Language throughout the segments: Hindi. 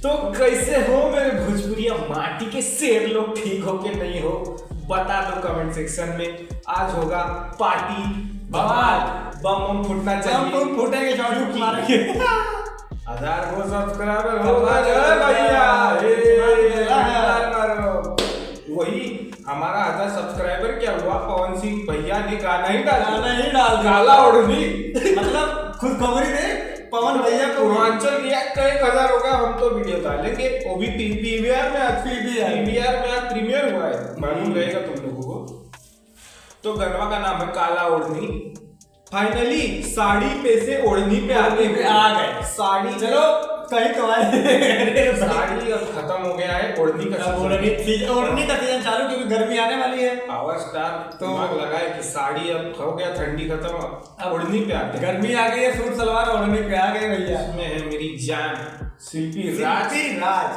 तो कैसे हो मेरे भोजपुरिया माटी के शेर लोग, ठीक हो के नहीं हो बता दो कमेंट सेक्शन में। आज होगा पार्टी, बवाल, बम फूटना चाहिए, बम फूटेंगे, शॉट मारेंगे। 1000 को सब्सक्राइबर हो गए भैया, वही हमारा 1000 सब्सक्राइबर क्या हुआ, पवन सिंह भैया ने गाना ही डाल काला ओढ़नी मतलब खुशखबरी दे पवन भैया को पूर्वांचल रिएक्ट का 1000 हो गया। हम तो वीडियो डालेंगे, वो भी पीवीआर में आज प्रीमियर हुआ है, मालूम रहेगा तुम लोगों को। तो गनवा का नाम है काला ओढ़नी। फाइनली साड़ी पे से ओढ़नी पे आ गए। साड़ी चलो कहीं तो आए। साड़ी अब खत्म हो गया है, ओढ़नी का सीजन चालू, क्योंकि गर्मी आने वाली है। पावर स्टार तो लगा है कि साड़ी अब हो गया, ठंडी खत्म, अब ओढ़नी पे आते हैं। गर्मी आ गई है, सूट सलवार ओढ़नी पे आ गए भैया। इसमें है मेरी जान शिल्पी राज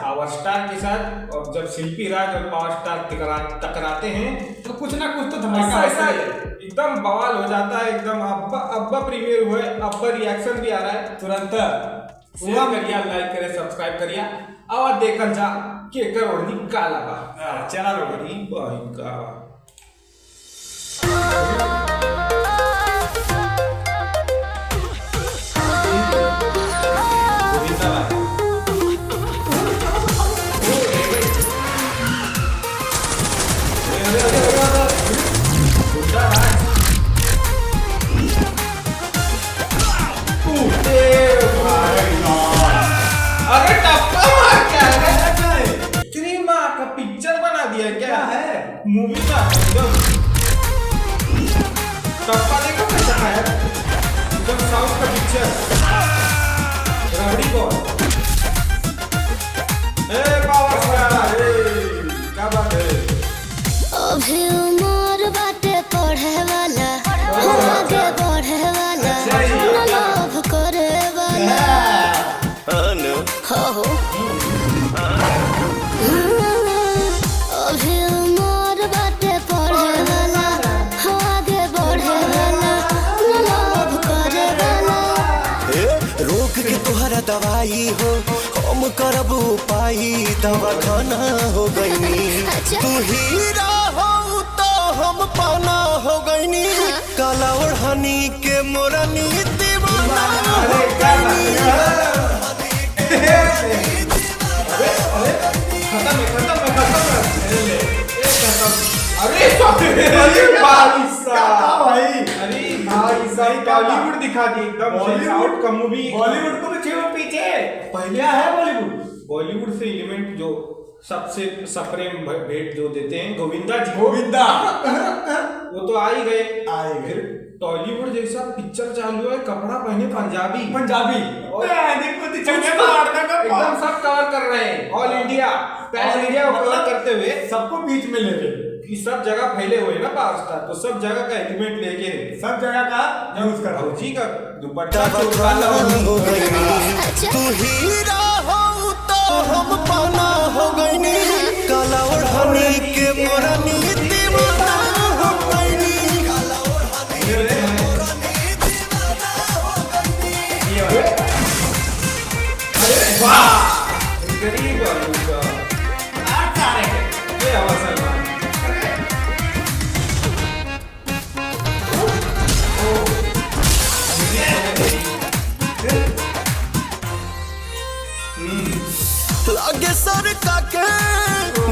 पावर स्टार के साथ। और जब शिल्पी राज और पावर स्टार टकराते हैं तो कुछ ना कुछ तो धमाका ऐसा एकदम बवाल हो जाता है एकदम। अब्बा प्रीमियर हुए, अब्बा रिएक्शन भी आ रहा है तुरंत। शेयर करिए, लाइक करिए, सब्सक्राइब करिए और देखल जा केकर ओढ़नी काला बा। चला लो गरीब भाई का पिक्चर बना दिया क्या है मूवी का एकदम। टप्पा देखो कैसा है एकदम साउथ का पिक्चर। रबड़ी बॉल पावर स्टार, क्या बात है। अभी उम्र बाटे पढ़े वाला, आगे बढ़े वाला, लव करे वाला। अभी उम्र बाटे पढ़े वाला, आगे बढ़े वाला, लव करे वाला। रोग के तोहरा दवाई हो, हम करब उपाय, दवा खाना हो गईनी। तू हीरा हो तो हम पाना हो गईनी। काला ओढ़नी के मोरनी दीवाना हो गईनी। बॉलीवुड दिखा दी एकदम। साउथ का मूवी, बॉलीवुड को भी छोड़ो पीछे, पहले है बॉलीवुड। बॉलीवुड से एलिमेंट जो सबसे सप्रेम भेंट जो देते हैं गोविंदा जी, वो तो आ ही गए। फिर टॉलीवुड जैसा पिक्चर चालू है, कपड़ा पहने पंजाबी एकदम सब कवर कर रहे हैं। ऑल इंडिया को कवर करते हुए सबको बीच में लेके सब जगह फैले हुए ना पावर स्टार, तो सब जगह का एलिमेंट लेके सब जगह का यूज कर फौजी का दुपट्टा हो गईनी। तू हीरा हो तो हम पाना हो गईनी। काला ओढ़नी के मोरनी दीवाना हो गईनी। गरीब लागे सर काके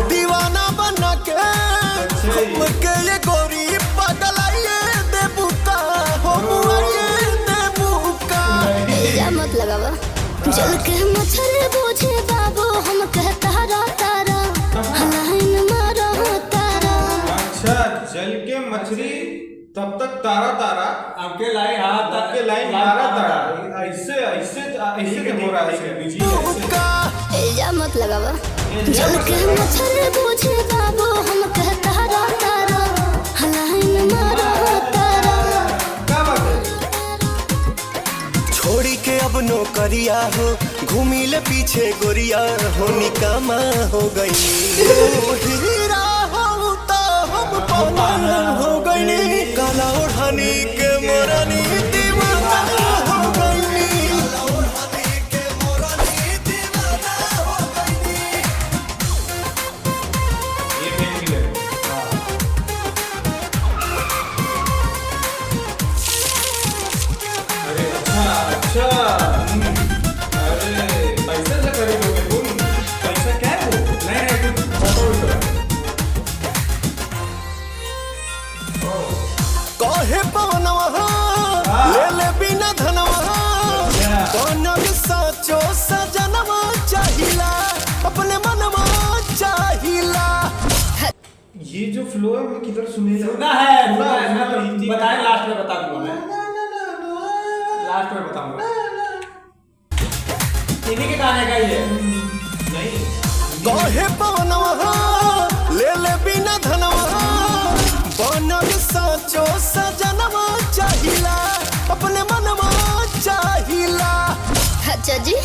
दीवाना बना के हमके ये गोरी पगलाइए दे बुका हो मुआइए दे बुका। या मत लगावा जल के मच्छर बूझे बाबू, हम कहता तारा लाइन मारो तारा। अच्छा जल के मछली तब तक तारा तारा आपके लाइन हाथ आपके लाइन तारा तारा ऐसे ऐसे ऐसे हो रहा है बीजी ऐसे। या मत लगावा जल के मच्छर बूझे बाबू, हम कहता तारा लाइन मारो तारा। क्या बात है। छोड़ी के अब नौकरिया हो, घूमी ले पीछे गोरिया हो, निकामा हो गई। हीरा हो तो हम पाना हो गई। काला ओढ़नी के मोरनी दीवाना हो गई। ये जो फ्लो है मैं किधर सुने सुना है मैं तो बताए लास्ट में बता दूंगा मैं लास्ट में बताऊंगा इन्हीं के गाने का ही है नहीं कहे पवनवा ले ले बिना धनवा बनल साचो सजनवा चाहिला अपने मनवा चाहिला। अच्छा जी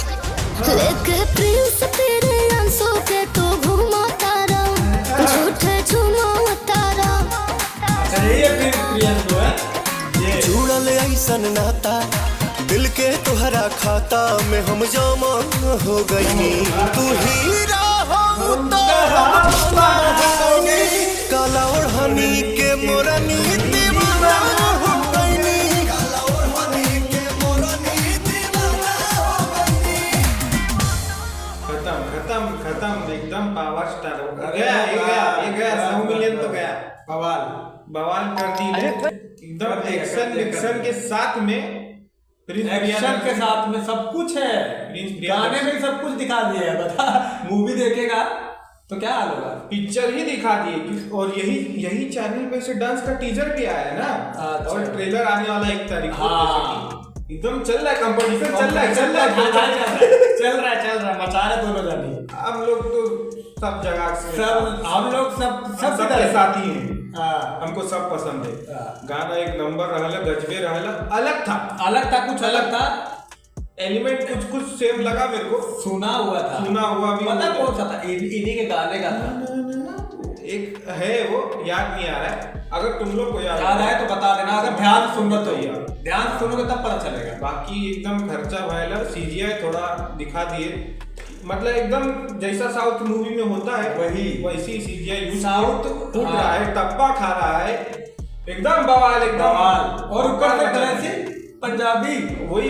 लेके प्रिंस तेरे आंसू के तू घुमा तारा झूठे झुमा तारा। अच्छा ये प्रियन जो है ये जुड़ल ऐसन नाता दिल के तुहरा खाता में हम जमा हो गई तू हीरा हो तो काला ओढ़नी के मोरनी दीवाना हो गई काला ओढ़नी के मोरनी दीवाना हो गई। खत्म एकदम पावर स्टार हो गया ये गया 100 मिलियन तो गया। बवाल कर दी एकदम एक्शन के साथ में एक्शन के साथ में सब कुछ है गाने में सब कुछ दिखा दिया है। बता मूवी देखेगा तो क्या हाल होगा। पिक्चर ही दिखा दिए और यही चैनल पे से डांस का टीजर भी आया है ना। अच्छा। और ट्रेलर आने वाला 1 तारीख को। हाँ। एकदम चल रहा है कंपटीशन चल रहा है चल रहा है मचा रहे दोनों जानी। हम लोग तो सब जगह से सब हम लोग सब सबके साथी हैं। हाँ। हमको सब पसंद है। हाँ। गाना एक नंबर रहला गजबे रहला अलग था कुछ अलग था एलिमेंट कुछ सेम लगा मेरे को। सुना हुआ भी पता कौन सा था इन्हीं के गाने का था एक है वो याद नहीं आ रहा है। अगर तुम लोग को याद है तो बता देना अगर ध्यान सुनो तो यार ध्यान सुनोगे तब पता चलेगा। बाकी एकदम खर्चा वाला सीजीआई थोड़ा दिखा दिए मतलब एकदम जैसा साउथ मूवी में होता है वैसी सीजीआई यूज साउथ टूट रहा है टप्पा खा रहा है एकदम बवाल एकदम और ऊपर से ड्रेसिंग पंजाबी वही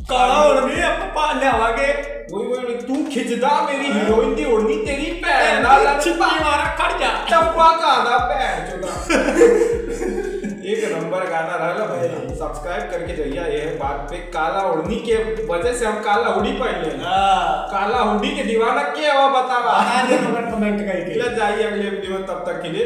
काला ओढ़नी अब पाले आवागे वही तू खिंचदा मेरी हीरोइन दी ओढ़नी तेरी भैन नाल छिपा मारा खड़ जा टप्पा खादा भैन चोदा। एक नंबर गाना रहला भाई सब्सक्राइब करके जाइए। ये बात पे काला ओढ़नी के वजह से हम काला हुडी पहन ले। काला हुडी के दीवाना क्या हुआ बतावा कमेंट करके जाइए अगले वीडियो में। तब तक के लिए